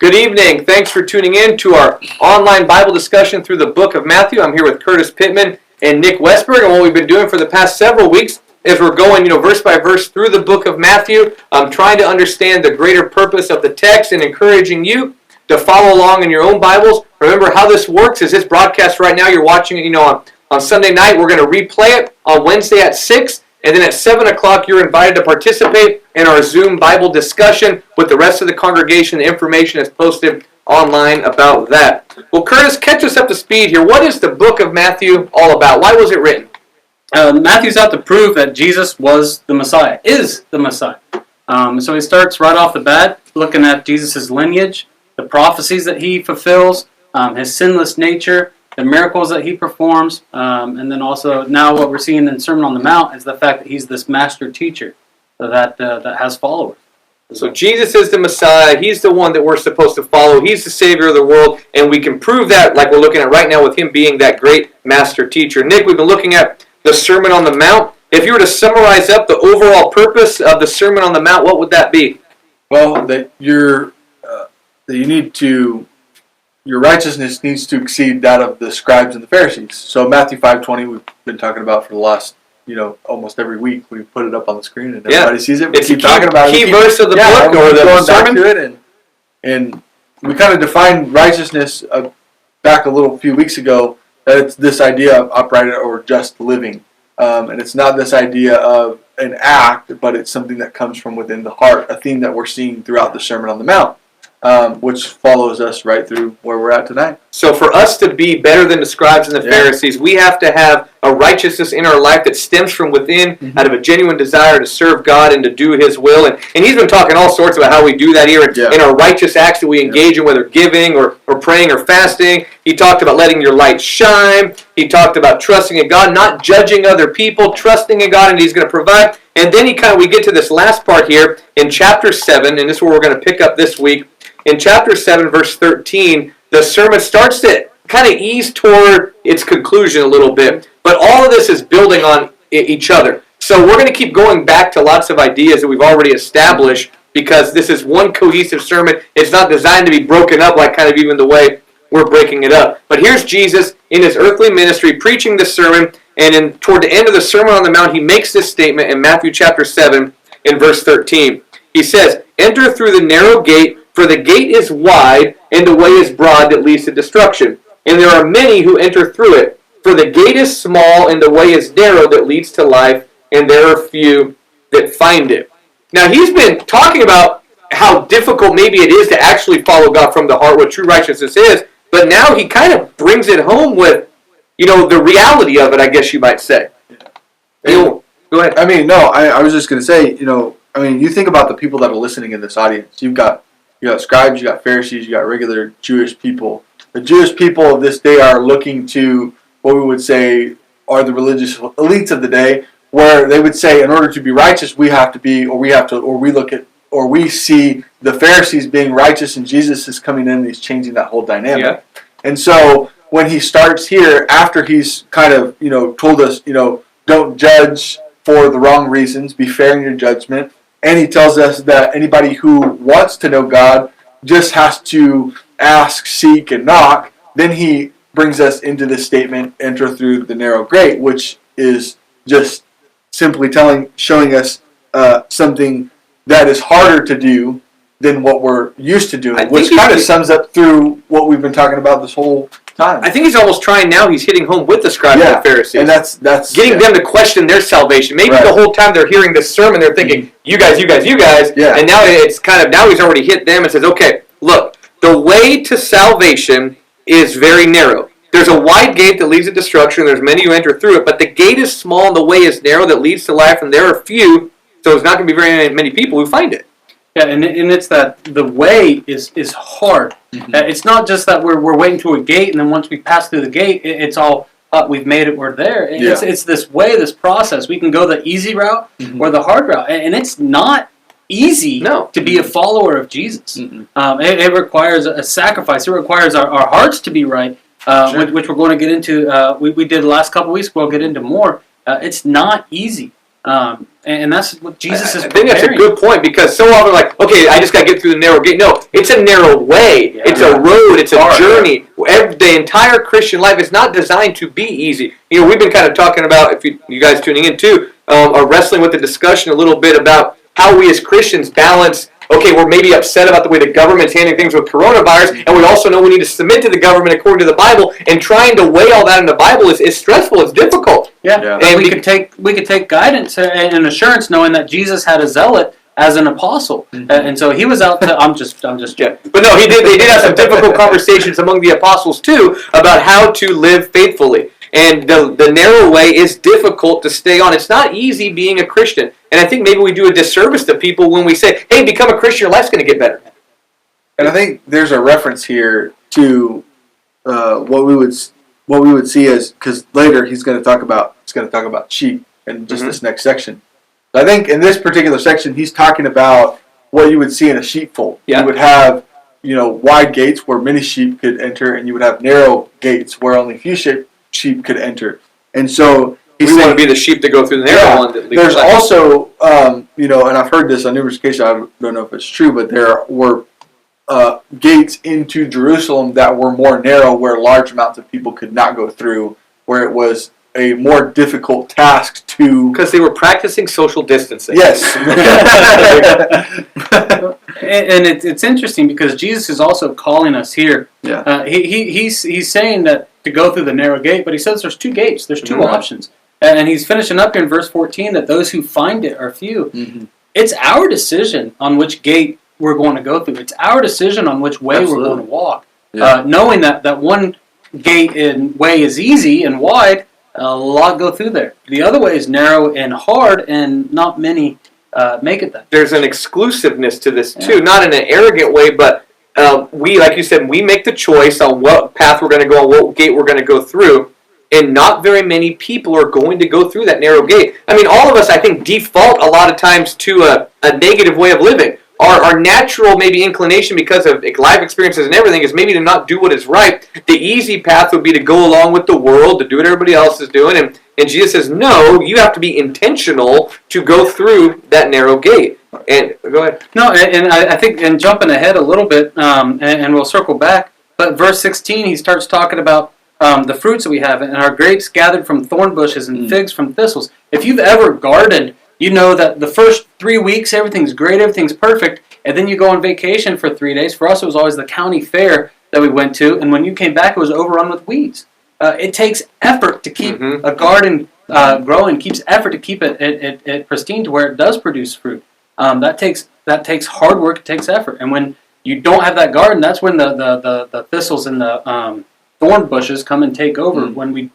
Good evening. Thanks for tuning in to our online Bible discussion through the book of Matthew. I'm here with Curtis Pittman and Nick Westberg, and what we've been doing for the past several weeks is we're going, verse by verse through the book of Matthew, trying to understand the greater purpose of the text and encouraging you to follow along in your own Bibles. Remember how this works is this broadcast right now. You're watching it, on Sunday night. We're going to replay it on Wednesday at 6. And then at 7 o'clock, you're invited to participate in our Zoom Bible discussion with the rest of the congregation. The information is posted online about that. Well, Curtis, catch us up to speed here. What is the book of Matthew all about? Why was it written? Matthew's out to prove that Jesus was the Messiah, is the Messiah. So he starts right off the bat looking at Jesus' lineage, the prophecies that he fulfills, his sinless nature, the miracles that he performs, and then also now what we're seeing in Sermon on the Mount is the fact that he's this master teacher that has followers. So Jesus is the Messiah. He's the one that we're supposed to follow. He's the Savior of the world, and we can prove that like we're looking at right now with him being that great master teacher. Nick, we've been looking at the Sermon on the Mount. If you were to summarize up the overall purpose of the Sermon on the Mount, what would that be? Well, that your righteousness needs to exceed that of the scribes and the Pharisees. So Matthew 5:20, we've been talking about for the last, almost every week. We put it up on the screen and everybody sees it. We keep talking about it. Key verse of the book or the sermon. Back to it and we kind of defined righteousness back a few weeks ago. That it's this idea of upright or just living, and it's not this idea of an act, but it's something that comes from within the heart. A theme that we're seeing throughout the Sermon on the Mount. Which follows us right through where we're at tonight. So for us to be better than the scribes and the Pharisees, we have to have a righteousness in our life that stems from within, out of a genuine desire to serve God and to do His will. And he's been talking all sorts about how we do that here in our righteous acts that we engage in, whether giving or praying or fasting. He talked about letting your light shine. He talked about trusting in God, not judging other people, trusting in God, and He's going to provide. And then we get to this last part here in chapter 7, and this is where we're going to pick up this week. In chapter 7, verse 13, the sermon starts to kind of ease toward its conclusion a little bit. But all of this is building on each other. So we're going to keep going back to lots of ideas that we've already established because this is one cohesive sermon. It's not designed to be broken up like kind of even the way we're breaking it up. But here's Jesus in His earthly ministry preaching this sermon. And toward the end of the Sermon on the Mount, He makes this statement in Matthew chapter 7 in verse 13. He says, "Enter through the narrow gate, for the gate is wide, and the way is broad that leads to destruction. And there are many who enter through it. For the gate is small, and the way is narrow that leads to life, and there are few that find it." Now, he's been talking about how difficult maybe it is to actually follow God from the heart, what true righteousness is. But now he kind of brings it home with, the reality of it, I guess you might say. Go ahead. I was just going to say, you think about the people that are listening in this audience. You got scribes, you got Pharisees, you got regular Jewish people. The Jewish people of this day are looking to what we would say are the religious elites of the day, where they would say, in order to be righteous, we see the Pharisees being righteous, and Jesus is coming in and He's changing that whole dynamic. Yeah. And so when He starts here, after He's kind of told us, don't judge for the wrong reasons, be fair in your judgment. And He tells us that anybody who wants to know God just has to ask, seek, and knock. Then He brings us into this statement, enter through the narrow gate, which is just simply showing us something that is harder to do than what we're used to doing, which kind of sums up through what we've been talking about this whole time. I think he's almost trying now. He's hitting home with the scribes and the Pharisees. And that's getting them to question their salvation. Maybe the whole time they're hearing this sermon, they're thinking, you guys. Yeah. And now now he's already hit them and says, okay, look, the way to salvation is very narrow. There's a wide gate that leads to destruction. There's many who enter through it, but the gate is small and the way is narrow that leads to life, and there are few, so it's not going to be very many people who find it. Yeah, and it's that the way is hard. Mm-hmm. It's not just that we're waiting to a gate, and then once we pass through the gate, it's all, we've made it, we're there. It's this way, this process. We can go the easy route or the hard route, and it's not easy to be a follower of Jesus. It requires a sacrifice. It requires our hearts to be right, which we're going to get into. We did the last couple weeks. We'll get into more. It's not easy. And that's what Jesus is I think that's a preparing. good point, because so often, like, okay, I just got to get through the narrow gate. No, it's a narrow way. Yeah. It's a road. It's a Hard, journey. The entire Christian life is not designed to be easy. We've been kind of talking about, if you guys tuning in too, are wrestling with the discussion a little bit about how we as Christians balance. Okay, we're maybe upset about the way the government's handling things with coronavirus, and we also know we need to submit to the government according to the Bible. And trying to weigh all that in the Bible is stressful. It's difficult. Yeah. And we could take guidance and assurance, knowing that Jesus had a zealot as an apostle, and so he was out to. I'm just. Yeah, but no, they did have some difficult conversations among the apostles too about how to live faithfully. And the narrow way is difficult to stay on. It's not easy being a Christian. And I think maybe we do a disservice to people when we say, hey, become a Christian, your life's going to get better. And I think there's a reference here to what we would see as, because later he's going to talk about sheep in just this next section. I think in this particular section he's talking about what you would see in a sheepfold. Yeah. You would have wide gates where many sheep could enter, and you would have narrow gates where only few sheep could enter. And so We want to be the sheep that go through the narrow one. That leads there's to life. also, and I've heard this on numerous occasions, I don't know if it's true, but there were gates into Jerusalem that were more narrow, where large amounts of people could not go through, where it was a more difficult task to... Because they were practicing social distancing. Yes. And it's interesting because Jesus is also calling us here. Yeah. He's saying that to go through the narrow gate, but he says there's two gates, there's two Mhm. options. And he's finishing up in verse 14 that those who find it are few. Mhm. It's our decision on which gate we're going to go through. It's our decision on which way Absolutely. we're going to walk. Yeah. Knowing that one gate and way is easy and wide, a lot go through there. The other way is narrow and hard, and not many make it that. There's an exclusiveness to this too, Yeah. not in an arrogant way, but we, like you said, we make the choice on what path we're going to go, on what gate we're going to go through, and not very many people are going to go through that narrow gate. I mean, all of us, I think, default a lot of times to a negative way of living. Our natural maybe inclination, because of life experiences and everything, is maybe to not do what is right. The easy path would be to go along with the world, to do what everybody else is doing. And Jesus says, no, you have to be intentional to go through that narrow gate. And go ahead. No, and I think, and jumping ahead a little bit, and we'll circle back, but verse 16, he starts talking about the fruits that we have, and our grapes gathered from thorn bushes and figs from thistles. If you've ever gardened, you know that the first 3 weeks, everything's great, everything's perfect, and then you go on vacation for 3 days. For us, it was always the county fair that we went to, and when you came back, it was overrun with weeds. It takes effort to keep a garden growing, keeps effort to keep it pristine to where it does produce fruit. That takes hard work, it takes effort. And when you don't have that garden, that's when the thistles and the thorn bushes come and take over, when we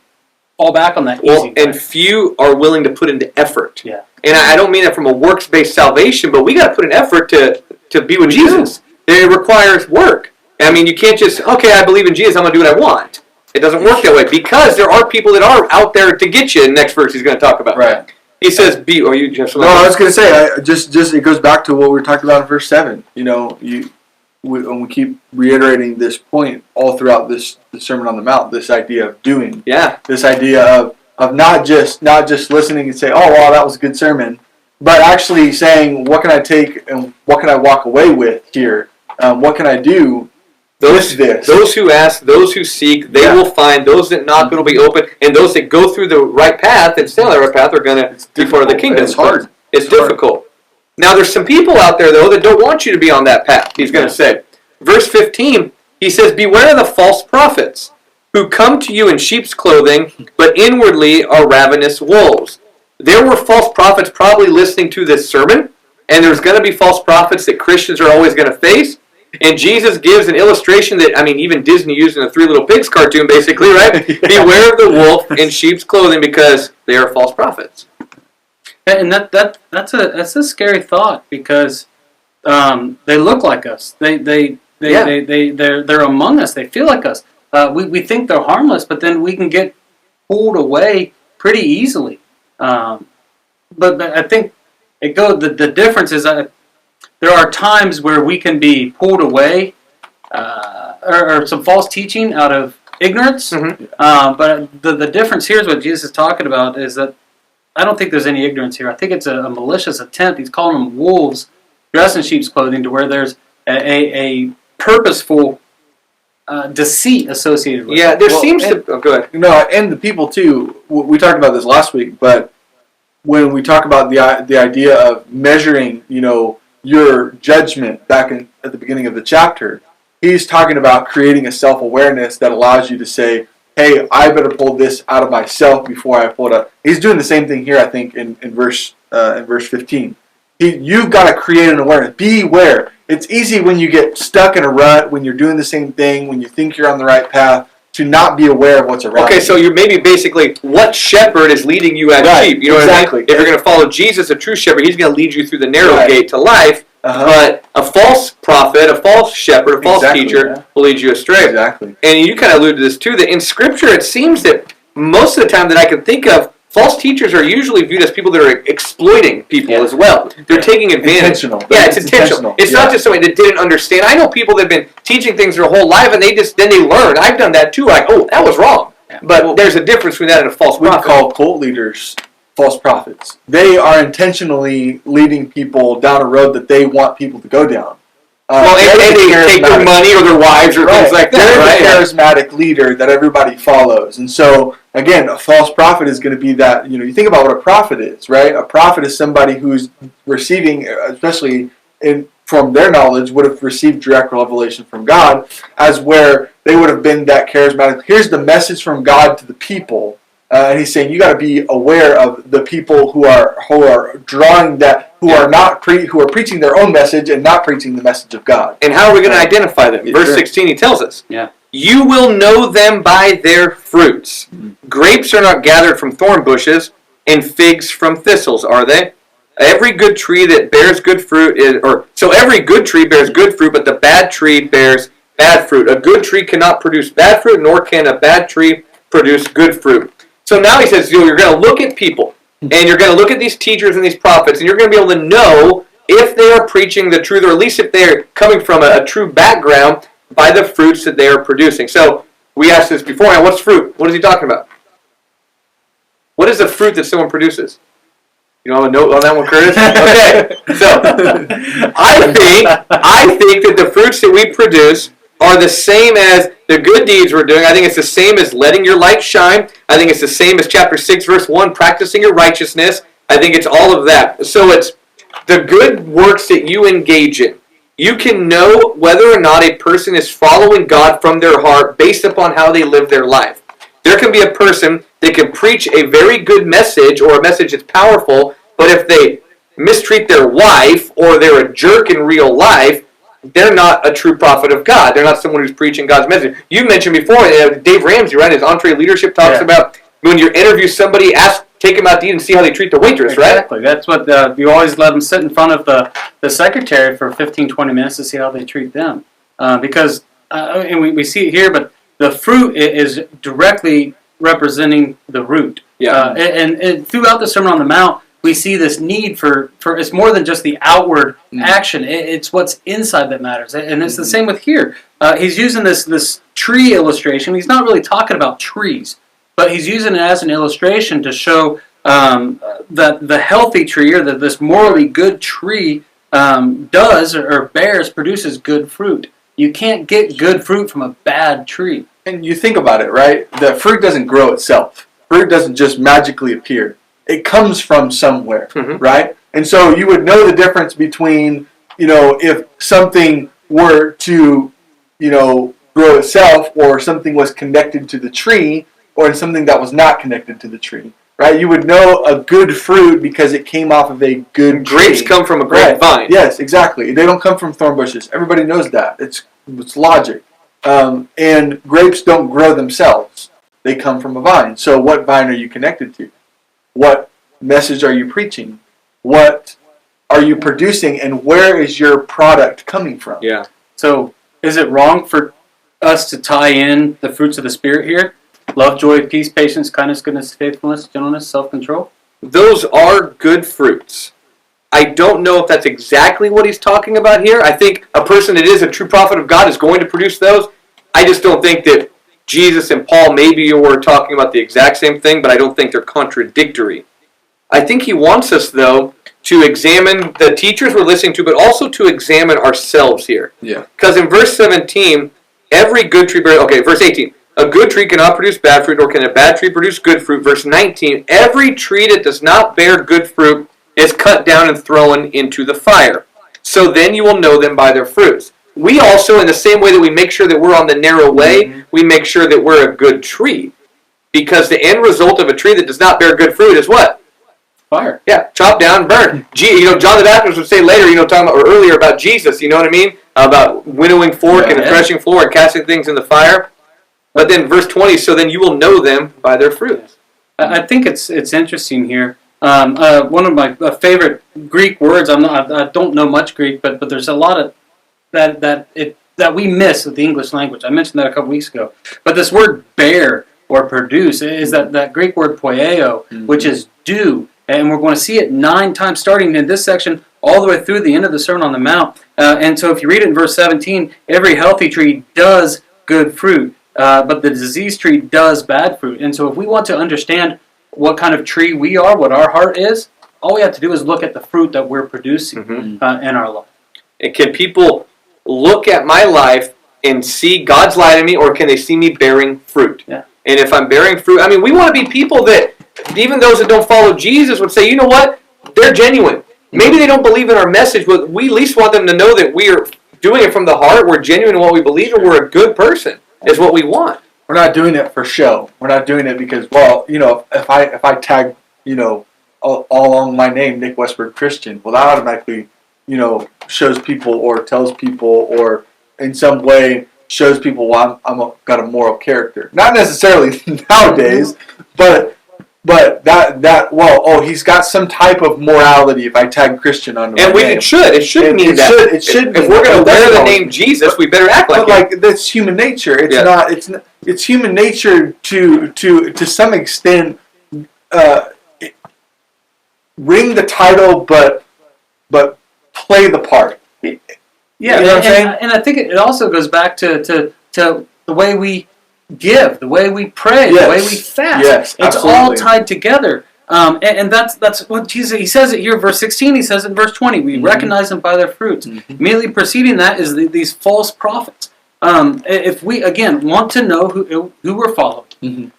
fall back on that easy. And few are willing to put into effort. Yeah. And I don't mean that from a works-based salvation, but we got to put an effort to be with Jesus. It requires work. I mean, you can't just, okay, I believe in Jesus, I'm going to do what I want. It doesn't work that way, because there are people that are out there to get you. Next verse he's going to talk about. Right. He says, "Be." Or you just. No, I was going to say, just it goes back to what we were talking about in verse 7. And we keep reiterating this point all throughout the Sermon on the Mount. This idea of doing. Yeah. This idea of not just listening and say, oh wow, that was a good sermon, but actually saying, what can I take and what can I walk away with here? What can I do? Those who ask, those who seek, they will find. Those that knock, it'll be open. And those that go through the right path and stay on the right path are going to be part of the kingdom. It's hard. It's difficult. Now, there's some people out there, though, that don't want you to be on that path, he's going to say. Verse 15, he says, beware of the false prophets, who come to you in sheep's clothing, but inwardly are ravenous wolves. There were false prophets probably listening to this sermon, and there's going to be false prophets that Christians are always going to face. And Jesus gives an illustration that, I mean, even Disney used in the Three Little Pigs cartoon, basically, right? Yeah. Beware of the wolf in sheep's clothing, because they are false prophets. And that's a scary thought, because they look like us. They're among us. They feel like us. We think they're harmless, but then we can get pulled away pretty easily. But I think the difference is there are times where we can be pulled away or some false teaching out of ignorance. Mm-hmm. But the difference here is what Jesus is talking about, is that I don't think there's any ignorance here. I think it's a malicious attempt. He's calling them wolves dressed in sheep's clothing, to where there's a purposeful deceit associated with it. Yeah, there seems to... Oh, go ahead. No, and the people too. We talked about this last week, but when we talk about the idea of measuring, your judgment back at the beginning of the chapter, he's talking about creating a self-awareness that allows you to say, hey, I better pull this out of myself before I pull it up. He's doing the same thing here, I think, in verse 15. You've got to create an awareness. Be aware. It's easy when you get stuck in a rut, when you're doing the same thing, when you think you're on the right path, to not be aware of what's around you. Okay, so you're maybe basically, what shepherd is leading you as sheep? You know exactly. what I mean? If you're going to follow Jesus, a true shepherd, he's going to lead you through the narrow gate to life. But a false prophet, a false shepherd, a false teacher will lead you astray. Exactly. And you kind of alluded to this too, that in Scripture it seems that most of the time that I can think of, false teachers are usually viewed as people that are exploiting people as well. They're taking advantage. Intentional. Yeah, it's intentional. It's not just somebody that didn't understand. I know people that have been teaching things their whole life, and then they learn. I've done that too. Like, oh, that was wrong. Yeah. But there's a difference between that and a false prophet. We call cult leaders false prophets. They are intentionally leading people down a road that they want people to go down. And they take their money or their wives or things like that. They're the charismatic leader that everybody follows. And so, again, a false prophet is going to be that, you think about what a prophet is, right? A prophet is somebody who's receiving, especially from their knowledge, would have received direct revelation from God, as where they would have been that charismatic. Here's the message from God to the people. And he's saying you got to be aware of the people who are drawing that, who are preaching their own message and not preaching the message of God. And how are we going to identify them? Verse 16, he tells us, you will know them by their fruits. Mm-hmm. Grapes are not gathered from thorn bushes, and figs from thistles, are they? Every good tree that bears good fruit every good tree bears good fruit, but the bad tree bears bad fruit. A good tree cannot produce bad fruit, nor can a bad tree produce good fruit. So now he says, you're going to look at people, and you're going to look at these teachers and these prophets, and you're going to be able to know if they are preaching the truth, or at least if they're coming from a true background by the fruits that they are producing. So we asked this before, now what's fruit? What is he talking about? What is the fruit that someone produces? You know, a note on that one, Curtis? Okay, so I think that the fruits that we produce are the same as the good deeds we're doing. I think it's the same as letting your light shine. I think it's the same as chapter 6, verse 1, practicing your righteousness. I think it's all of that. So it's the good works that you engage in. You can know whether or not a person is following God from their heart based upon how they live their life. There can be a person that can preach a very good message or a message that's powerful, but if they mistreat their wife or they're a jerk in real life, they're not a true prophet of God. They're not someone who's preaching God's message. You mentioned before, Dave Ramsey, right? His Entree Leadership talks about when you interview somebody, take them out to eat and see how they treat the waitress, right? Exactly. That's what you always let them sit in front of the secretary for 15, 20 minutes to see how they treat them. Because, and we see it here, but the fruit is directly representing the root. Yeah. And throughout the Sermon on the Mount, we see this need for it's more than just the outward action. It's what's inside that matters. And it's the same with here. He's using this tree illustration. He's not really talking about trees, but he's using it as an illustration to show that the healthy tree, or that this morally good tree produces good fruit. You can't get good fruit from a bad tree. And you think about it, right? The fruit doesn't grow itself. Fruit doesn't just magically appear. It comes from somewhere, right? And so you would know the difference between, if something were to, grow itself, or something was connected to the tree, or something that was not connected to the tree, right? You would know a good fruit because it came off of a good tree. Grapes come from a grapevine. Yes, exactly. They don't come from thorn bushes. Everybody knows that. It's logic. And grapes don't grow themselves. They come from a vine. So what vine are you connected to? What message are you preaching? What are you producing? And where is your product coming from? Yeah. So is it wrong for us to tie in the fruits of the Spirit here? Love, joy, peace, patience, kindness, goodness, faithfulness, gentleness, self-control? Those are good fruits. I don't know if that's exactly what he's talking about here. I think a person that is a true prophet of God is going to produce those. I just don't think that Jesus and Paul, maybe you were talking about the exact same thing, but I don't think they're contradictory. I think he wants us, though, to examine the teachers we're listening to, but also to examine ourselves here. Yeah. Because in verse 17, every good tree bears... Okay, verse 18. A good tree cannot produce bad fruit, nor can a bad tree produce good fruit. Verse 19, every tree that does not bear good fruit is cut down and thrown into the fire. So then you will know them by their fruits. We also, in the same way that we make sure that we're on the narrow way, we make sure that we're a good tree. Because the end result of a tree that does not bear good fruit is what? Fire. Yeah, chop down, burn. John the Baptist would say later, talking about, or earlier about Jesus, you know what I mean? About winnowing fork and the threshing floor and casting things in the fire. But then verse 20, so then you will know them by their fruits. I think it's interesting here. One of my favorite Greek words. I don't know much Greek, but there's a lot of that we miss with the English language. I mentioned that a couple weeks ago. But this word bear or produce is that Greek word poieo, which is do. And we're going to see it 9 times starting in this section all the way through the end of the Sermon on the Mount. And so if you read it in verse 17, every healthy tree does good fruit, but the diseased tree does bad fruit. And so if we want to understand what kind of tree we are, what our heart is, all we have to do is look at the fruit that we're producing in our life. And can people look at my life and see God's light in me, or can they see me bearing fruit? Yeah. And if I'm bearing fruit, we want to be people that, even those that don't follow Jesus would say, you know what? They're genuine. Maybe they don't believe in our message, but we at least want them to know that we are doing it from the heart, we're genuine in what we believe, and we're a good person, is what we want. We're not doing it for show. We're not doing it because, if I tag, all along my name, Nick Westberg Christian, well, that automatically, shows people or tells people or in some way shows people, well, I'm got a moral character. Not necessarily nowadays, but he's got some type of morality if I tag Christian on my name. It should mean that. It should. If we're going to wear the name Jesus, we better act like it. That's human nature. It's not. It's human nature to some extent ring the title, but play the part. Yeah, you know what I'm saying? And I think it also goes back to the way we give, the way we pray, the way we fast. Yes, it's absolutely. all tied together. And that's what Jesus, he says it here, verse 16, he says it in verse 20, we recognize them by their fruits. Immediately preceding that is these false prophets. If we, again, want to know who we're following,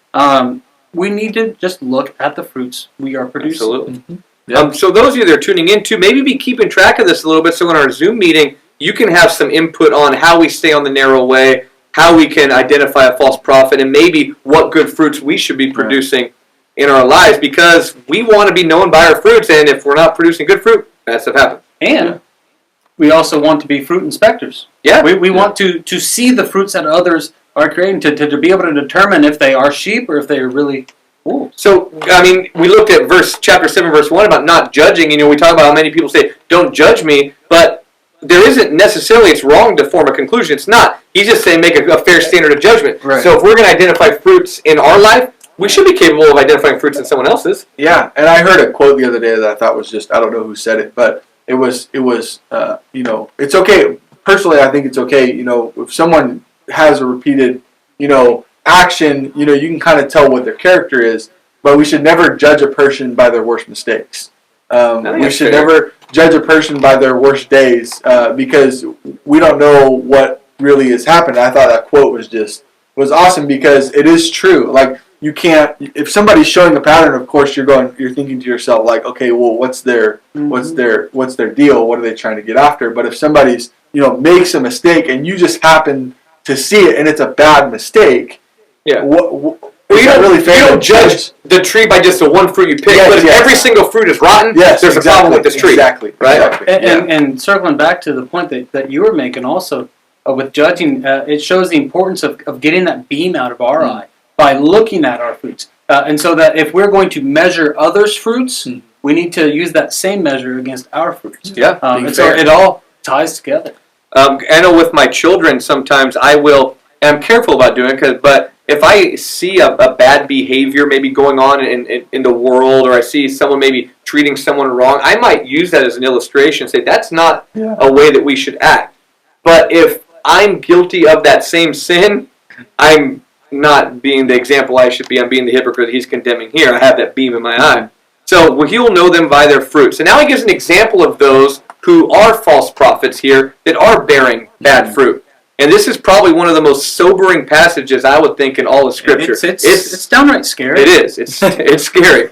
we need to just look at the fruits we are producing. Absolutely. So those of you that are tuning in too, maybe be keeping track of this a little bit, so in our Zoom meeting, you can have some input on how we stay on the narrow way, how we can identify a false prophet, and maybe what good fruits we should be producing in our lives, because we want to be known by our fruits, and if we're not producing good fruit, bad stuff happens. And we also want to be fruit inspectors. Yeah. We want to see the fruits that others are creating, to be able to determine if they are sheep or if they are really wolves. So, we looked at chapter 7, verse 1 about not judging. We talk about how many people say, don't judge me, but there isn't necessarily, it's wrong to form a conclusion. It's not. He's just saying make a fair standard of judgment. Right. So if we're going to identify fruits in our life, we should be capable of identifying fruits in someone else's. Yeah, and I heard a quote the other day that I thought was just, I don't know who said it, but it was it's okay. Personally, I think it's okay, if someone has a repeated, action, you can kind of tell what their character is, but we should never judge a person by their worst mistakes. We should never judge a person by their worst days, because we don't know what really has happened. I thought that quote was awesome, because it is true. Like, you can't, if somebody's showing a pattern, of course you're thinking to yourself, like, okay, well, what's their deal? What are they trying to get after? But if somebody's, makes a mistake and you just happen to see it and it's a bad mistake, yeah. You don't judge the tree by just the one fruit you pick, but if every single fruit is rotten, there's a problem with this tree. Exactly. Right? Exactly. And circling back to the point that you were making also, with judging, it shows the importance of getting that beam out of our eye by looking at our fruits. And so that if we're going to measure others' fruits, we need to use that same measure against our fruits. Yeah, and so it all ties together. I know with my children, sometimes and I'm careful about doing it, but if I see a bad behavior maybe going on in the world, or I see someone maybe treating someone wrong, I might use that as an illustration and say, that's not a way that we should act. But if I'm guilty of that same sin, I'm not being the example I should be. I'm being the hypocrite he's condemning here. I have that beam in my eye. So he will know them by their fruits. And now he gives an example of those who are false prophets here that are bearing bad fruit. And this is probably one of the most sobering passages I would think in all of Scripture. It's downright scary. It is. It's scary.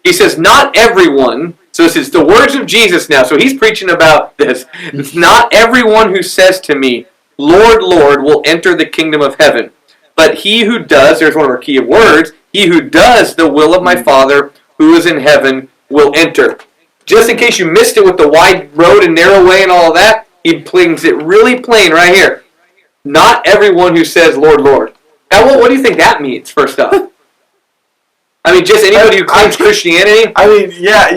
He says, not everyone, so this is the words of Jesus now, so he's preaching about this. It's not everyone who says to me, Lord, Lord, will enter the kingdom of heaven. But he who does, there's one of our key words, he who does the will of my Father who is in heaven will enter. Just in case you missed it with the wide road and narrow way and all of that, he brings it really plain right here. Not everyone who says, Lord, Lord. Now, what do you think that means, first off? I mean, just anybody who claims Christianity? I mean, yeah,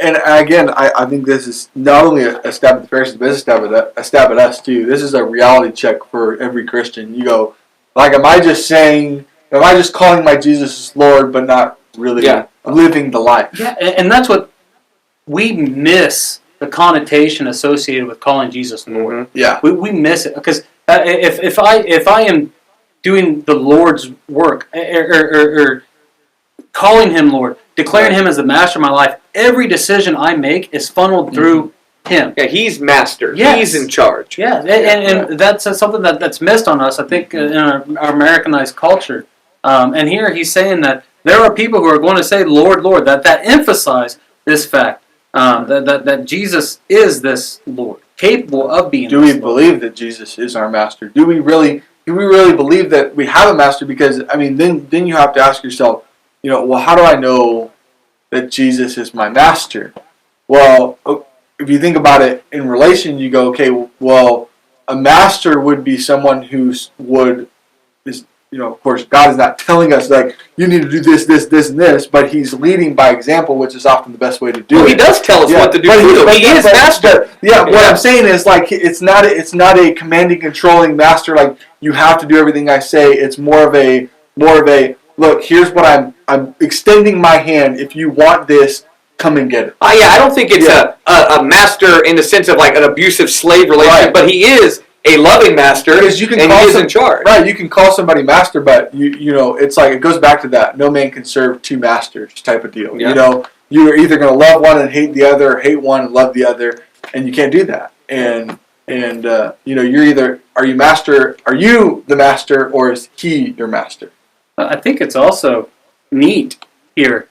and again, I think this is not only a stab at the Pharisees, but a stab at us, too. This is a reality check for every Christian. You go, am I just calling my Jesus Lord, but not really living the life? Yeah, and that's what we miss, the connotation associated with calling Jesus Lord. Mm-hmm. Yeah. We miss it, because if I am doing the Lord's work, or calling him Lord, declaring him as the master of my life, every decision I make is funneled through him. Yeah, he's master. Yes. He's in charge. Yeah, and that's something that's missed on us, I think, in our Americanized culture. And here he's saying that there are people who are going to say, Lord, Lord, that emphasize this fact, that Jesus is this Lord, capable of being Do we believe that Jesus is our master? Do we really believe that we have a master? Because, I mean, then you have to ask yourself, well, how do I know that Jesus is my master? Well, if you think about it in relation, you go, okay, well, a master would be someone of course, God is not telling us, you need to do this, this, this, and this, but he's leading by example, which is often the best way to do it. He does tell us what to do. He is master. What I'm saying is, it's not a commanding, controlling master, you have to do everything I say. It's more of a, look, here's what I'm extending my hand. If you want this, come and get it. I don't think it's a master in the sense of an abusive slave relationship, but he is a loving master, because he is in charge. Right, you can call somebody master, but it's it goes back to that no man can serve two masters type of deal. Yeah. You're either going to love one and hate the other, or hate one and love the other, and you can't do that. And you're either are you the master, or is he your master? I think it's also neat here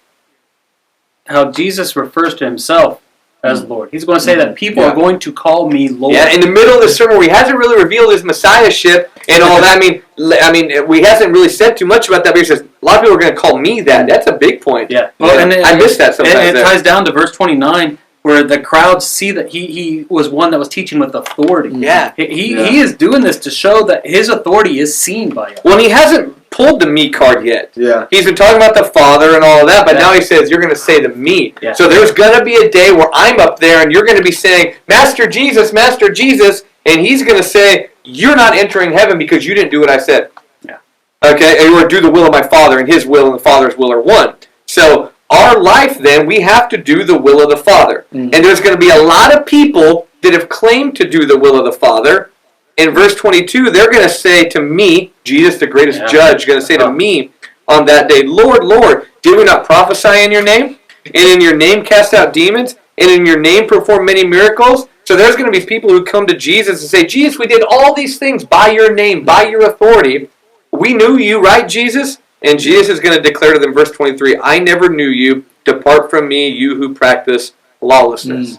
how Jesus refers to himself as Lord. He's going to say that people are going to call me Lord. Yeah, in the middle of the sermon where he hasn't really revealed his messiahship and all that. I mean, he hasn't really said too much about that, but he says, a lot of people are going to call me that. That's a big point. Yeah. Well, and I miss that sometimes. And it ties down to verse 29, where the crowds see that he was one that was teaching with authority. Yeah. He is doing this to show that his authority is seen by us. Well, he hasn't pulled the me card yet. Yeah. He's been talking about the Father and all of that, but now he says, you're going to say the me. Yeah. So there's going to be a day where I'm up there and you're going to be saying, Master Jesus, and he's going to say, you're not entering heaven because you didn't do what I said. Yeah. Okay? Or do the will of my Father, and his will and the Father's will are one. So our life then, we have to do the will of the Father. And there's going to be a lot of people that have claimed to do the will of the Father. In verse 22, they're going to say to me, Jesus, the greatest judge, going to say to me on that day, Lord, Lord, did we not prophesy in your name? And in your name cast out demons? And in your name perform many miracles? So there's going to be people who come to Jesus and say, Jesus, we did all these things by your name, by your authority. We knew you, right, Jesus? And Jesus is going to declare to them, verse 23, I never knew you. Depart from me, you who practice lawlessness.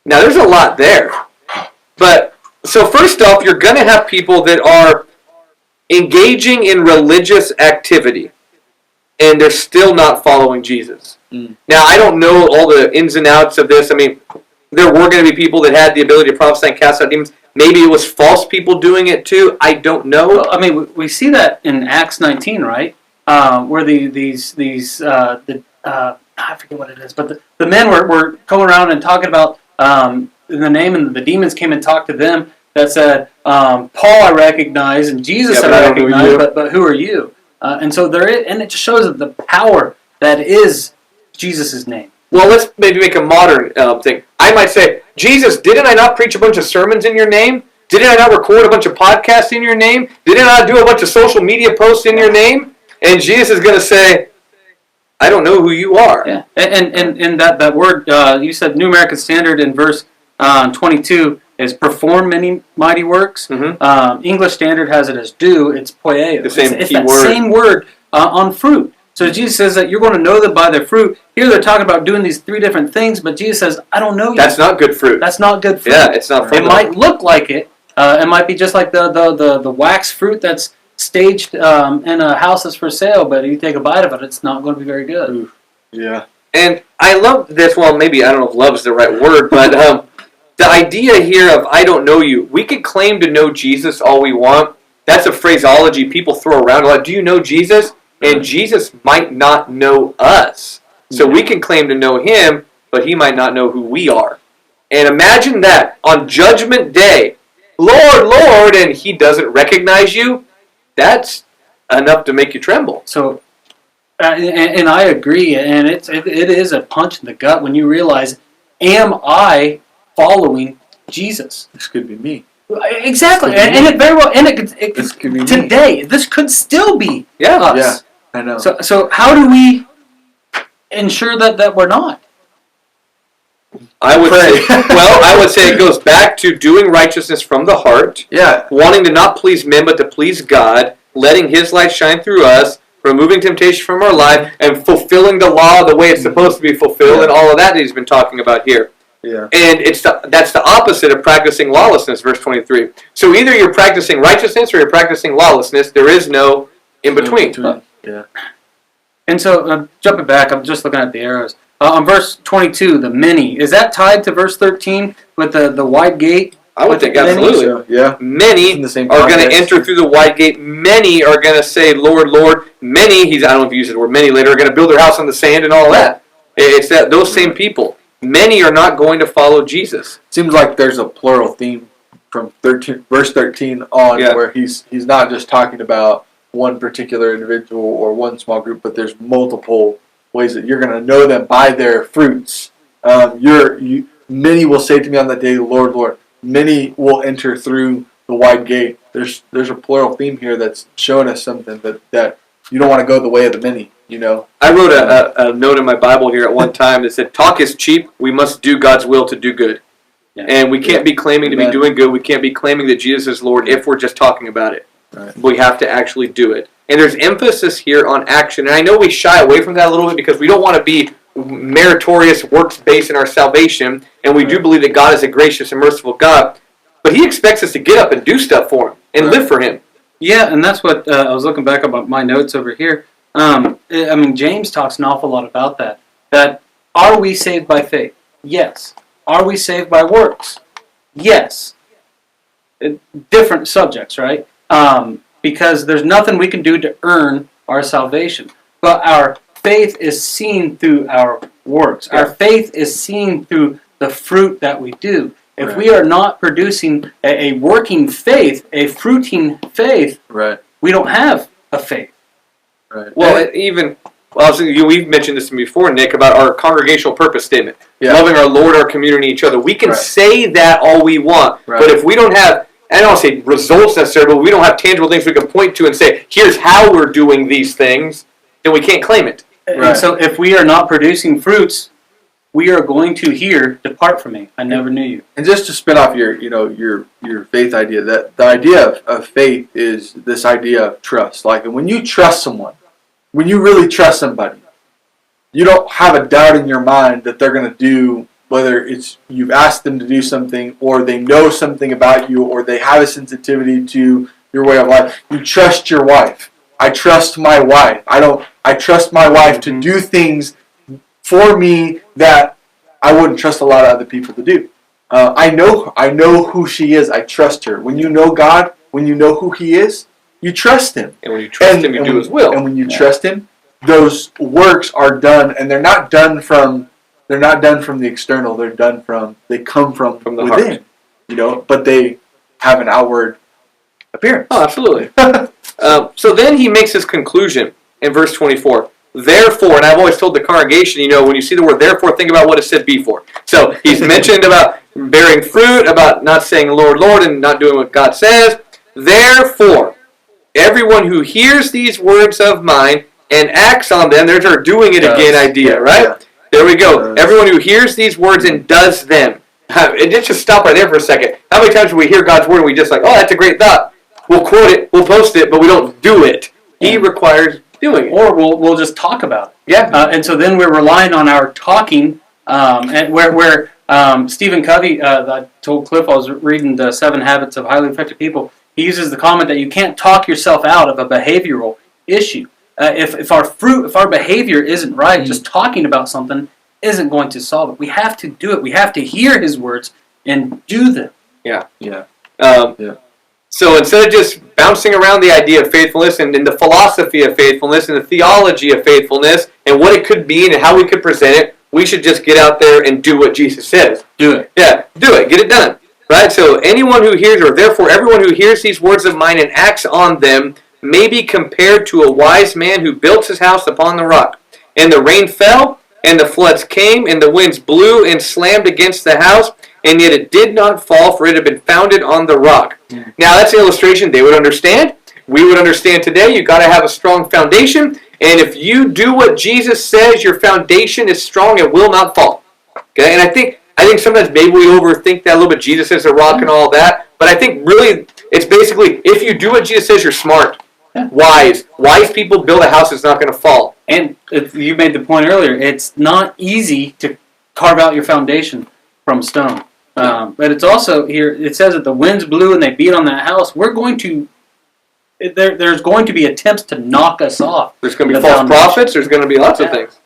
Now, there's a lot there. But so first off, you're going to have people that are engaging in religious activity, and they're still not following Jesus. Now, I don't know all the ins and outs of this. I mean, there were going to be people that had the ability to prophesy and cast out demons. Maybe it was false people doing it too. I don't know. Well, I mean, we see that in Acts 19, right? Where I forget what it is, but the men were going around and talking about the name, and the demons came and talked to them that said, Paul I recognize, and Jesus I recognize, but who are you? And so and it just shows the power that is Jesus' name. Well, let's maybe make a modern thing. I might say, Jesus, didn't I not preach a bunch of sermons in your name? Didn't I not record a bunch of podcasts in your name? Didn't I not do a bunch of social media posts in your name? And Jesus is going to say, I don't know who you are. Yeah, and that word you said, New American Standard in verse 22 is perform many mighty works. Mm-hmm. English Standard has it as do. It's poieo. The same it's key that word. same word on fruit. So Jesus says that you're going to know them by their fruit. Here they're talking about doing these three different things, but Jesus says, I don't know you. That's not good fruit. That's not good fruit. Yeah, it's not fruit. It might look like it. It might be just like the wax fruit that's staged in a house that's for sale, but if you take a bite of it, it's not going to be very good. Ooh, yeah. And I love this. Well, maybe, I don't know if love is the right word, but the idea here of I don't know you. We could claim to know Jesus all we want. That's a phraseology people throw around a lot. Do you know Jesus? And Jesus might not know us. So we can claim to know him, but he might not know who we are. And imagine that on Judgment Day, Lord, Lord, and he doesn't recognize you. That's enough to make you tremble. So, and I agree, and it is a punch in the gut when you realize, am I following Jesus? This could be me. Exactly, and it very well, and it This could be today. This could still be us. Yeah, I know. So how do we ensure that we're not? I would say it goes back to doing righteousness from the heart. Yeah. Wanting to not please men, but to please God. Letting his light shine through us. Removing temptation from our life. And fulfilling the law the way it's supposed to be fulfilled. Yeah. And all of that he's been talking about here. Yeah. And that's the opposite of practicing lawlessness, verse 23. So either you're practicing righteousness or you're practicing lawlessness. There is no in between. Yeah. And so, jumping back, I'm just looking at the arrows. On verse 22, the many, is that tied to verse 13 with the wide gate? I would think absolutely. So, yeah. Many In the same are going to context. enter through the wide gate. Many are going to say, Lord, Lord. Many, I don't know if you use the word many later, are going to build their house on the sand and all that. It's those same people. Many are not going to follow Jesus. Seems like there's a plural theme from verse 13 on, where he's not just talking about one particular individual or one small group, but there's multiple ways that you're going to know them by their fruits. Many will say to me on that day, Lord, Lord. Many will enter through the wide gate. There's a plural theme here that's showing us something that you don't want to go the way of the many. You know. I wrote a note in my Bible here at one time that said, "Talk is cheap. We must do God's will to do good." Yeah. And we can't be claiming to be doing good. We can't be claiming that Jesus is Lord if we're just talking about it. Right. We have to actually do it. And there's emphasis here on action. And I know we shy away from that a little bit because we don't want to be meritorious, works-based in our salvation. And we do believe that God is a gracious and merciful God. But he expects us to get up and do stuff for him and live for him. Yeah, and that's what I was looking back about my notes over here. James talks an awful lot about that. That are we saved by faith? Yes. Are we saved by works? Yes. Different subjects, right? Because there's nothing we can do to earn our salvation. But our faith is seen through our works. Yeah. Our faith is seen through the fruit that we do. If we are not producing a working faith, a fruiting faith, we don't have a faith. Right. Well, we've mentioned this before, Nick, about our congregational purpose statement. Yeah. Loving our Lord, our community, each other. We can say that all we want, but if we don't have, I don't want to say results necessarily, but we don't have tangible things we can point to and say, here's how we're doing these things, then we can't claim it. And so if we are not producing fruits, we are going to hear, depart from me. I never knew you. And just to spin off your faith idea, that the idea of faith is this idea of trust. Like when you trust someone, when you really trust somebody, you don't have a doubt in your mind that they're going to do, whether it's you've asked them to do something or they know something about you or they have a sensitivity to your way of life. You trust your wife. I trust my wife. I trust my wife to do things for me that I wouldn't trust a lot of other people to do. I know who she is. I trust her. When you know God, when you know who he is, you trust him. And when you trust him, you do his will. And when you trust him, those works are done, and they're not done from the external. They come from the within. Heart. But they have an outward appearance. Oh, absolutely. So then he makes his conclusion in verse 24. Therefore, and I've always told the congregation, when you see the word therefore, think about what it said before. So he's mentioned about bearing fruit, about not saying Lord, Lord, and not doing what God says. Therefore, everyone who hears these words of mine and acts on them, there's our doing it again idea, right? Yeah. There we go. Everyone who hears these words and does them. And just stop right there for a second. How many times do we hear God's word and we just like, oh, that's a great thought. We'll quote it, we'll post it, but we don't do it. He requires doing it. Or we'll just talk about it. Yeah. And so then we're relying on our talking, and where Stephen Covey, I told Cliff I was reading the 7 Habits of Highly Effective People. He uses the comment that you can't talk yourself out of a behavioral issue. If our behavior isn't right, just talking about something isn't going to solve it. We have to do it. We have to hear His words and do them. Yeah. Yeah. So instead of just bouncing around the idea of faithfulness and the philosophy of faithfulness and the theology of faithfulness and what it could mean and how we could present it, we should just get out there and do what Jesus says. Do it. Yeah, do it. Get it done. Right? So anyone who hears, or therefore everyone who hears these words of mine and acts on them may be compared to a wise man who built his house upon the rock. And the rain fell, and the floods came, and the winds blew and slammed against the house, and yet it did not fall, for it had been founded on the rock. Now that's an illustration they would understand. We would understand today. You've got to have a strong foundation, and if you do what Jesus says, your foundation is strong and will not fall. Okay, and I think sometimes maybe we overthink that a little bit. Jesus is a rock and all that, but I think really it's basically if you do what Jesus says, you're smart, wise. Wise people build a house that's not going to fall. And you made the point earlier. It's not easy to carve out your foundation from stone. But it's also here. It says that the winds blew and they beat on that house. There's going to be attempts to knock us off. There's going to be false prophets. There's going to be lots of things.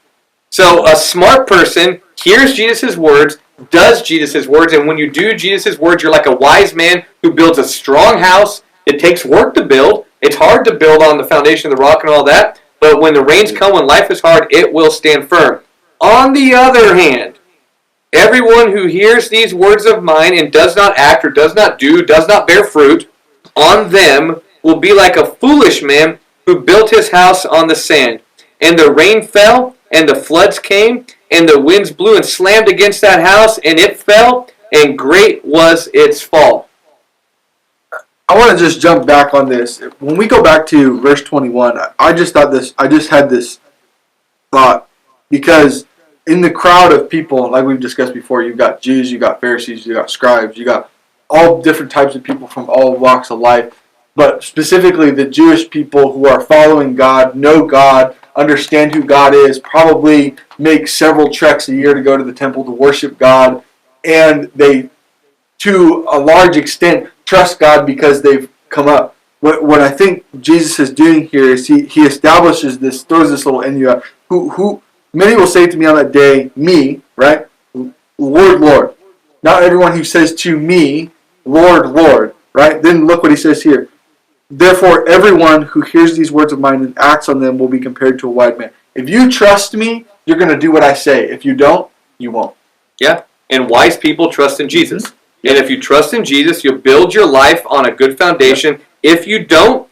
So a smart person hears Jesus' words, does Jesus' words, and when you do Jesus' words, you're like a wise man who builds a strong house. It takes work to build. It's hard to build on the foundation of the rock and all that. But when the rains come, when life is hard, it will stand firm. On the other hand, everyone who hears these words of mine and does not act or does not do, does not bear fruit on them will be like a foolish man who built his house on the sand. And the rain fell, and the floods came, and the winds blew and slammed against that house, and it fell, and great was its fall. I want to just jump back on this. When we go back to verse 21, I just had this thought, because in the crowd of people, like we've discussed before, you've got Jews, you've got Pharisees, you've got scribes, you've got all different types of people from all walks of life. But specifically the Jewish people who are following God, know God, understand who God is, probably make several treks a year to go to the temple to worship God, and they, to a large extent, trust God because they've come up. What I think Jesus is doing here is he establishes this, throws this little in you. Who many will say to me on that day, me, right? Lord, Lord. Not everyone who says to me, Lord, Lord, right? Then look what he says here. Therefore, everyone who hears these words of mine and acts on them will be compared to a wise man. If you trust me, you're going to do what I say. If you don't, you won't. Yeah, and wise people trust in Jesus. And if you trust in Jesus, you'll build your life on a good foundation. If you don't,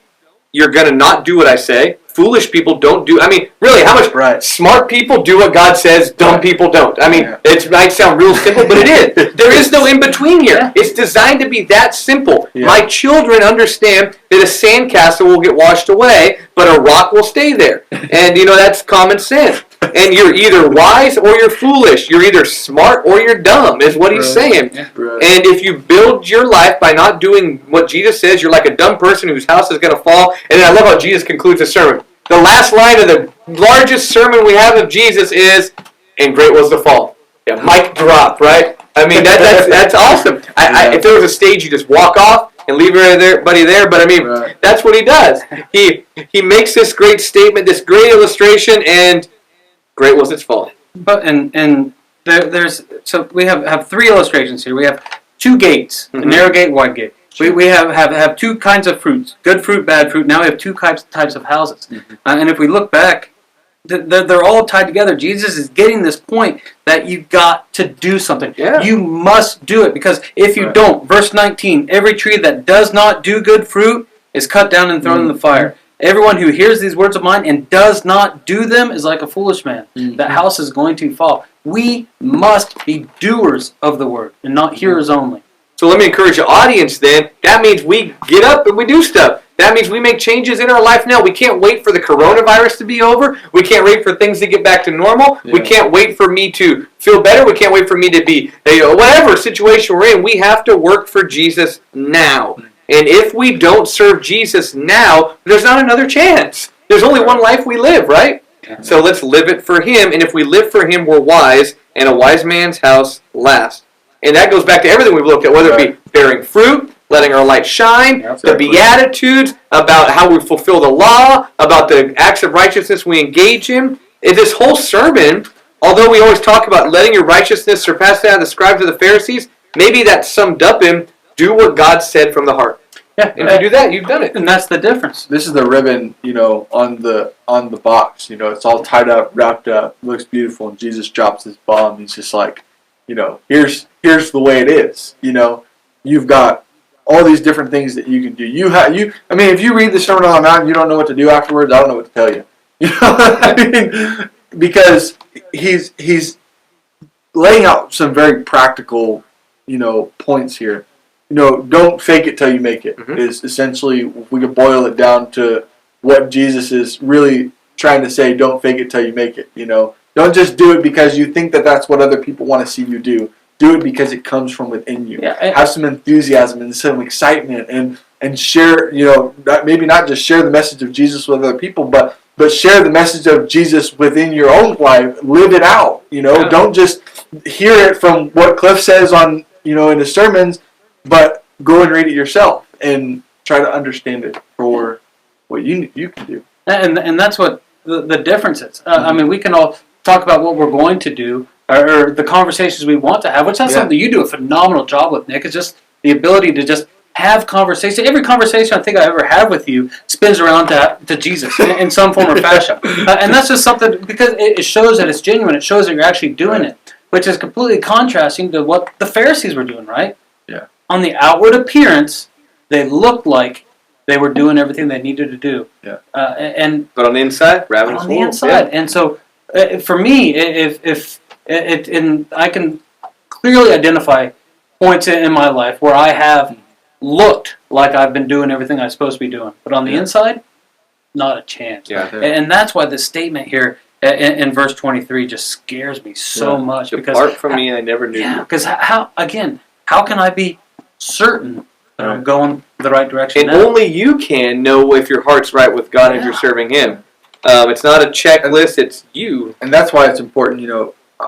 you're going to not do what I say. Foolish people don't do. I mean, really, how much smart people do what God says, dumb people don't. I mean, it might sound real simple, but it is. There is no in between here. Yeah. It's designed to be that simple. Yeah. My children understand that a sandcastle will get washed away, but a rock will stay there. And, that's common sense. And you're either wise or you're foolish. You're either smart or you're dumb, is what he's saying. Yeah. And if you build your life by not doing what Jesus says, you're like a dumb person whose house is going to fall. And I love how Jesus concludes the sermon. The last line of the largest sermon we have of Jesus is, and great was the fall. Yeah, mic drop, right? I mean, that's awesome. If there was a stage, you just walk off and leave everybody there. But I mean, that's what he does. He makes this great statement, this great illustration, and great was its fall. But there's so we have 3 illustrations here. We have 2 gates, a narrow gate, wide gate. We have 2 kinds of fruits, good fruit, bad fruit. Now we have 2 types of houses. And if we look back, they're all tied together. Jesus is getting this point that you've got to do something. Yeah. You must do it, because if you don't, verse 19, every tree that does not do good fruit is cut down and thrown in the fire. Everyone who hears these words of mine and does not do them is like a foolish man. That house is going to fall. We must be doers of the word and not hearers only. So let me encourage the audience then. That means we get up and we do stuff. That means we make changes in our life now. We can't wait for the coronavirus to be over. We can't wait for things to get back to normal. Yeah. We can't wait for me to feel better. We can't wait for me to be, whatever situation we're in. We have to work for Jesus now. And if we don't serve Jesus now, there's not another chance. There's only one life we live, right? So let's live it for Him. And if we live for Him, we're wise. And a wise man's house lasts. And that goes back to everything we've looked at, whether it be bearing fruit, letting our light shine, the Beatitudes, about how we fulfill the law, about the acts of righteousness we engage in. And this whole sermon, although we always talk about letting your righteousness surpass that of the scribes or the Pharisees, maybe that's summed up in do what God said from the heart. Yeah, and if you do that, you've done it. And that's the difference. This is the ribbon, on the box. It's all tied up, wrapped up, looks beautiful, and Jesus drops his bomb. He's just like, here's the way it is. You've got all these different things that you can do. If you read the Sermon on the Mount and you don't know what to do afterwards, I don't know what to tell you. Because he's laying out some very practical, points here. Don't fake it till you make it. Mm-hmm. Is essentially, if we could boil it down to what Jesus is really trying to say. Don't fake it till you make it. Don't just do it because you think that that's what other people want to see you do. Do it because it comes from within you. Yeah, have some enthusiasm and some excitement and share, maybe not just share the message of Jesus with other people, but share the message of Jesus within your own life. Live it out. Don't just hear it from what Cliff says on, in his sermons, but go and read it yourself and try to understand it for what you can do. And that's what the difference is. We can all talk about what we're going to do or the conversations we want to have, which that's something you do a phenomenal job with, Nick. It's just the ability to just have conversation. Every conversation I think I ever have with you spins around to Jesus in some form or fashion. And that's just something, because it shows that it's genuine. It shows that you're actually doing it, which is completely contrasting to what the Pharisees were doing, right? Yeah. On the outward appearance, they looked like they were doing everything they needed to do. Yeah. But on the inside, ravenous on the inside. And so, for me, if I can clearly identify points in my life where I have looked like I've been doing everything I'm supposed to be doing, but on the inside, not a chance. Yeah. And that's why the statement here in verse 23 just scares me so much. Depart from me, I never knew you. Yeah, because how can I be certain that I'm going the right direction and now? Only you can know if your heart's right with God and you're serving Him. It's not a checklist, it's you. And that's why it's important,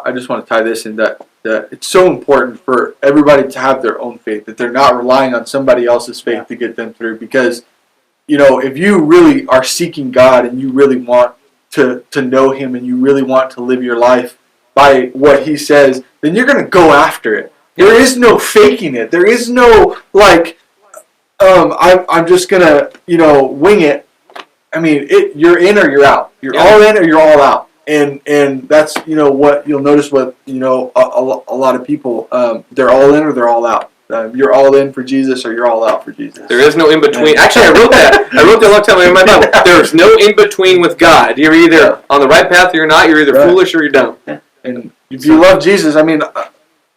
I just want to tie this in that it's so important for everybody to have their own faith, that they're not relying on somebody else's faith to get them through. Because, if you really are seeking God and you really want to know Him and you really want to live your life by what He says, then you're going to go after it. There is no faking it. There is no, I'm just going to, wing it. You're in or you're out. You're all in or you're all out. And that's, what you'll notice with, a lot of people, they're all in or they're all out. You're all in for Jesus or you're all out for Jesus. There is no in between. Actually, I wrote that a long time in my Bible. There's no in between with God. You're either on the right path or you're not. You're either foolish or you're dumb. And if you love Jesus,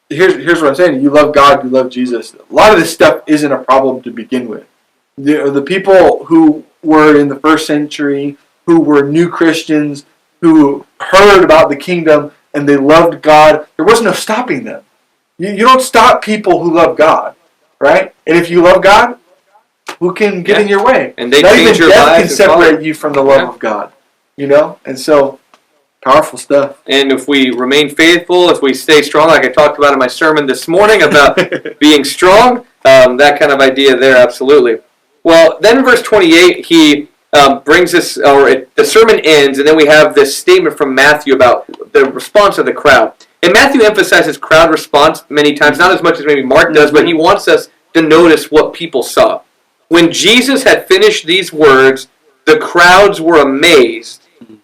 here's what I'm saying. You love God, you love Jesus. A lot of this stuff isn't a problem to begin with. The people who were in the first century, who were new Christians, who heard about the kingdom and they loved God, there was no stopping them. You don't stop people who love God, right? And if you love God, who can get in your way? And they not change even your death lives can separate you from the love of God. And so powerful stuff. And if we remain faithful, if we stay strong, like I talked about in my sermon this morning about being strong, that kind of idea there, absolutely. Well, then in verse 28, he brings us, the sermon ends, and then we have this statement from Matthew about the response of the crowd. And Matthew emphasizes crowd response many times, not as much as maybe Mark does, but he wants us to notice what people saw. When Jesus had finished these words, the crowds were amazed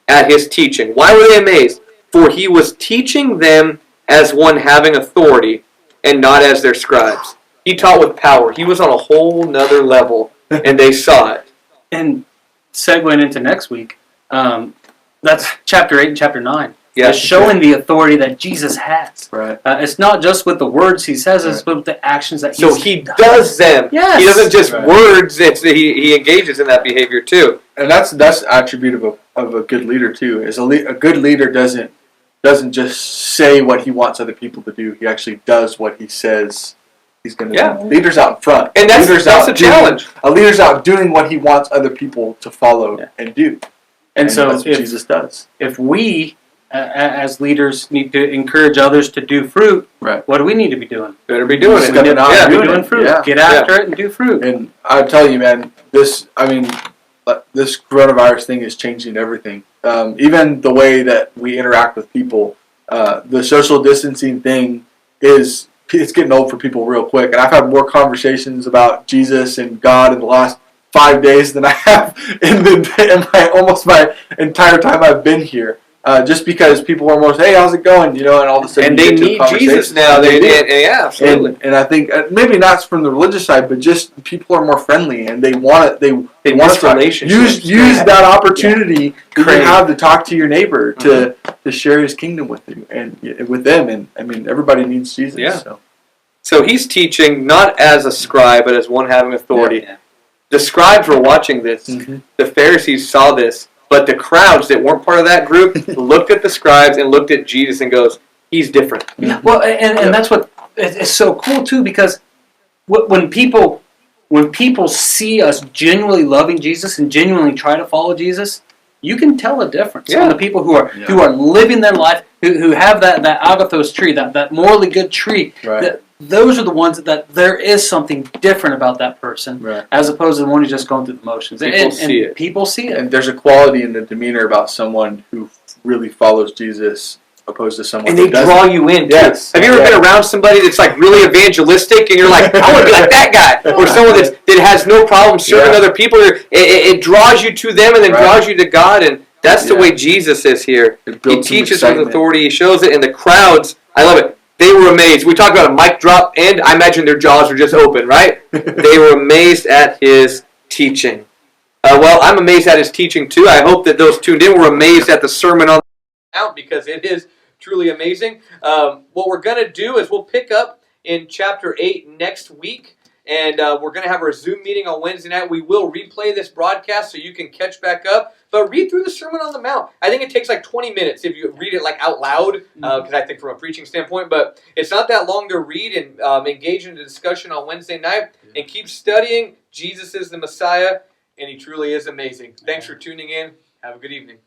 at his teaching. Why were they amazed? For he was teaching them as one having authority and not as their scribes. He taught with power. He was on a whole nother level, and they saw it. And segueing into next week, that's chapter 8 and chapter 9. Yeah. It's showing the authority that Jesus has. Right. It's not just with the words he says, it's with the actions that So he does them. Yes. He doesn't just Right. words. He engages in that behavior too. And that's attribute of a good leader too. Is a good leader doesn't just say what he wants other people to do. He actually does what he says he's going to Yeah. do. Leaders out front. And that's the challenge. A leader's out doing what he wants other people to follow and do. And so that's what Jesus does. If we, as leaders, need to encourage others to do fruit, Right. what do we need to be doing? Better be doing it. Stepping out Yeah, and be doing doing it. fruit. Yeah. Get after it and do fruit. And I tell you, man, this coronavirus thing is changing everything. Even the way that we interact with people. The social distancing thing it's getting old for people real quick. And I've had more conversations about Jesus and God in the last 5 days than I have in almost my entire time I've been here. Just because people are almost, hey, how's it going? And all of a sudden, And they need Jesus now. Yeah, absolutely. And I think maybe not from the religious side, but just people are more friendly and they want it. They want miss to relationships. use that opportunity that you Crave. have to talk to your neighbor to share His kingdom with you and with them. And I mean, everybody needs Jesus. Yeah. So. So he's teaching not as a scribe, but as one having authority. Yeah. The scribes were watching this. Mhm. The Pharisees saw this. But the crowds that weren't part of that group looked at the scribes and looked at Jesus and goes, he's different. Yeah. Well, and that's what is so cool too, because when people see us genuinely loving Jesus and genuinely try to follow Jesus, you can tell a difference. Yeah. On the people who are living their life, who have that agathos tree, that morally good tree. Right. Those are the ones that there is something different about that person, Right. as opposed to the one who's just going through the motions. People see it. People see it. And there's a quality in the demeanor about someone who really follows Jesus opposed to someone And who they doesn't. draw you in, too. Yes. Have you ever been around somebody that's like really evangelistic and you're like, I want to be like that guy? Or someone that has no problem serving Yeah. other people. It draws you to them and then Right. draws you to God. And that's the Yeah. way Jesus is here. It He builds some teaches with excitement. authority. He shows it. And the crowds, I love it. They were amazed. We talked about a mic drop, and I imagine their jaws were just open, right? They were amazed at his teaching. Well, I'm amazed at his teaching, too. I hope that those tuned in were amazed at the Sermon on the Mount, because it is truly amazing. What we're going to do is we'll pick up in chapter 8 next week, and we're going to have our Zoom meeting on Wednesday night. We will replay this broadcast so you can catch back up. But read through the Sermon on the Mount. I think it takes like 20 minutes if you read it like out loud, because I think from a preaching standpoint, but it's not that long to read and engage in a discussion on Wednesday night and keep studying. Jesus is the Messiah, and he truly is amazing. Thanks for tuning in. Have a good evening.